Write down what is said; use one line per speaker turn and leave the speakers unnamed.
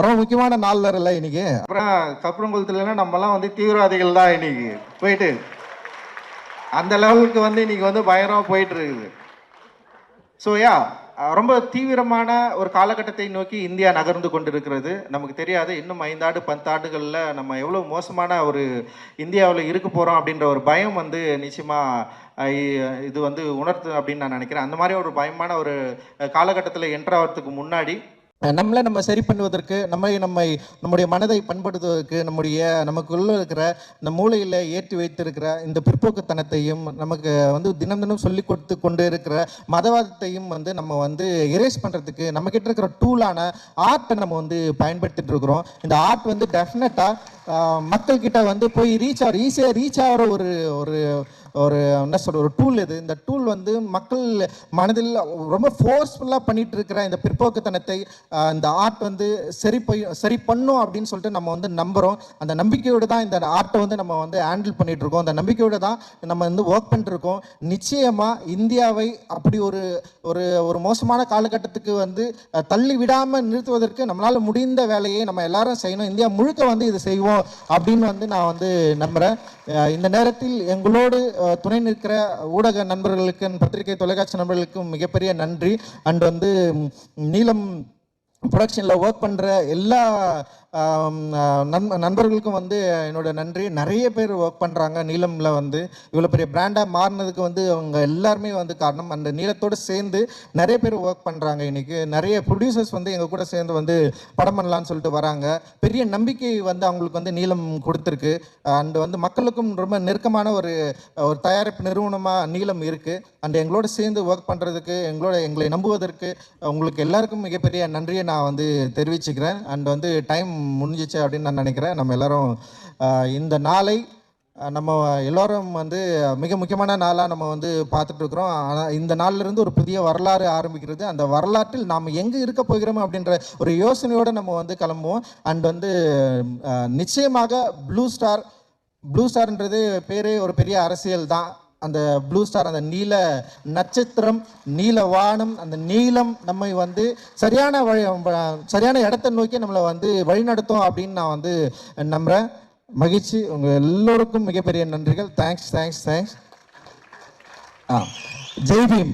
ரொம்ப முக்கியமான நாள் வரல இன்னைக்கு.
அப்புறம் கப்பரங்குளத்துலலாம் நம்மலாம் வந்து தீவிரவாதிகள் தான் இன்னைக்கு போயிட்டு அந்த லெவலுக்கு வந்து இன்னைக்கு வந்து பயங்கரமாக போயிட்டு இருக்குது. ஸோ ரொம்ப தீவிரமான ஒரு காலகட்டத்தை நோக்கி இந்தியா நகர்ந்து கொண்டிருக்கிறது. நமக்கு தெரியாது இன்னும் 5 ஆண்டு 10 ஆண்டுகளில் நம்ம எவ்வளோ மோசமான ஒரு இந்தியாவில் இருக்க போகிறோம் அப்படின்ற ஒரு பயம் வந்து நிச்சயமாக இது வந்து உணர்த்து அப்படின்னு நான் நினைக்கிறேன். அந்த மாதிரி ஒரு பயமான ஒரு காலகட்டத்தில் என்ட்ராகிறதுக்கு முன்னாடி
நம்ம சரி பண்ணுவதற்கு நம்முடைய மனதை பண்படுத்துவதற்கு நமக்குள்ள இருக்கிற இந்த மூளையில் ஏற்றி வைத்திருக்கிற இந்த பிற்போக்குத்தனத்தையும் நமக்கு வந்து தினம் தினம் சொல்லி கொடுத்து கொண்டு இருக்கிற மதவாதத்தையும் வந்து நம்ம வந்து எரேஸ் பண்ணுறதுக்கு நம்மக்கிட்ட இருக்கிற டூலான ஆர்ட்டை நம்ம வந்து பயன்படுத்திட்டு இருக்கிறோம். இந்த ஆர்ட் வந்து டெஃபினட்டாக மக்கள்கிட்ட வந்து போய் ஈஸியாக ரீச் ஆகிற ஒரு ஒரு ஒரு என்ன சொல்ற ஒரு டூல் இது. இந்த டூல் வந்து மக்கள் மனதில் ரொம்ப ஃபோர்ஸ்ஃபுல்லாக பண்ணிட்டு இருக்கிற இந்த பிற்போக்குத்தனத்தை இந்த ஆர்ட் வந்து சரி பண்ணும் அப்படின்னு சொல்லிட்டு நம்ம வந்து நம்புகிறோம். அந்த நம்பிக்கையோடு தான் இந்த ஆர்ட்டை வந்து நம்ம வந்து ஹேண்டில் பண்ணிட்டு இருக்கோம். அந்த நம்பிக்கையோடு தான் நம்ம வந்து ஒர்க் பண்ணிட்டு இருக்கோம். நிச்சயமாக இந்தியாவை அப்படி ஒரு ஒரு ஒரு மோசமான காலகட்டத்துக்கு வந்து தள்ளி விடாமல் நிறுத்துவதற்கு நம்மளால் முடிந்த வேலையை நம்ம எல்லாரும் செய்யணும். இந்தியா முழுக்க வந்து இது செய்வோம் அப்படின்னு வந்து நான் வந்து நம்புகிறேன். இந்த நேரத்தில் எங்களோடு துணை நிற்கிற ஊடக நண்பர்களுக்கு, பத்திரிகை தொலைக்காட்சி நண்பர்களுக்கும் மிகப்பெரிய நன்றி. அண்ட் வந்து நீலம் ப்ரொடக்ஷனில் ஒர்க் பண்ணுற எல்லா நண்பர்களுக்கும் வந்து என்னோட நன்றி. நிறைய பேர் ஒர்க் பண்ணுறாங்க நீலமில் வந்து இவ்வளோ பெரிய பிராண்டாக மாறினதுக்கு வந்து அவங்க எல்லாருமே வந்து காரணம். அந்த நீலத்தோடு சேர்ந்து நிறைய பேர் ஒர்க் பண்ணுறாங்க. இன்றைக்கி நிறைய ப்ரொடியூசர்ஸ் வந்து எங்கள் கூட சேர்ந்து வந்து படம் பண்ணலான்னு சொல்லிட்டு வராங்க. பெரிய நம்பிக்கை வந்து அவங்களுக்கு வந்து நீலம் கொடுத்துருக்கு. அண்ட் வந்து மக்களுக்கும் ரொம்ப நெருக்கமான ஒரு தயாரிப்பு நிறுவனமாக நீலம் இருக்குது. அண்ட் எங்களோட சேர்ந்து ஒர்க் பண்ணுறதுக்கு எங்களை நம்புவதற்கு உங்களுக்கு எல்லாருக்கும் மிகப்பெரிய நன்றியை நான் வந்து தெரிவிச்சுக்கிறேன். அண்ட் வந்து டைம் முடிஞ்சிச்சு அப்படின்னு நான் நினைக்கிறேன். நம்ம எல்லாரும் இந்த நாளை நம்ம எல்லோரும் வந்து மிக முக்கியமான நாளாக நம்ம வந்து பார்த்துட்டு இருக்கிறோம். ஆனால் இந்த நாளிலிருந்து ஒரு புதிய வரலாறு ஆரம்பிக்கிறது. அந்த வரலாற்றில் நாம் எங்கே இருக்க போகிறோம் அப்படின்ற ஒரு யோசனையோடு நம்ம வந்து கிளம்புவோம். அண்ட் வந்து நிச்சயமாக ப்ளூ ஸ்டார்ன்றது பேரே ஒரு பெரிய அரசியல் தான். அந்த ப்ளூ ஸ்டார், அந்த நீல நட்சத்திரம், நீல வானம், அந்த நீலம் நம்மை வந்து சரியான இடத்தை நோக்கி நம்மளை வந்து வழிநடத்தும் அப்படின்னு நான் வந்து நம்புகிறேன். மகிழ்ச்சி. உங்கள் எல்லோருக்கும் மிகப்பெரிய நன்றிகள். தேங்க்ஸ். ஜெய் பீம்.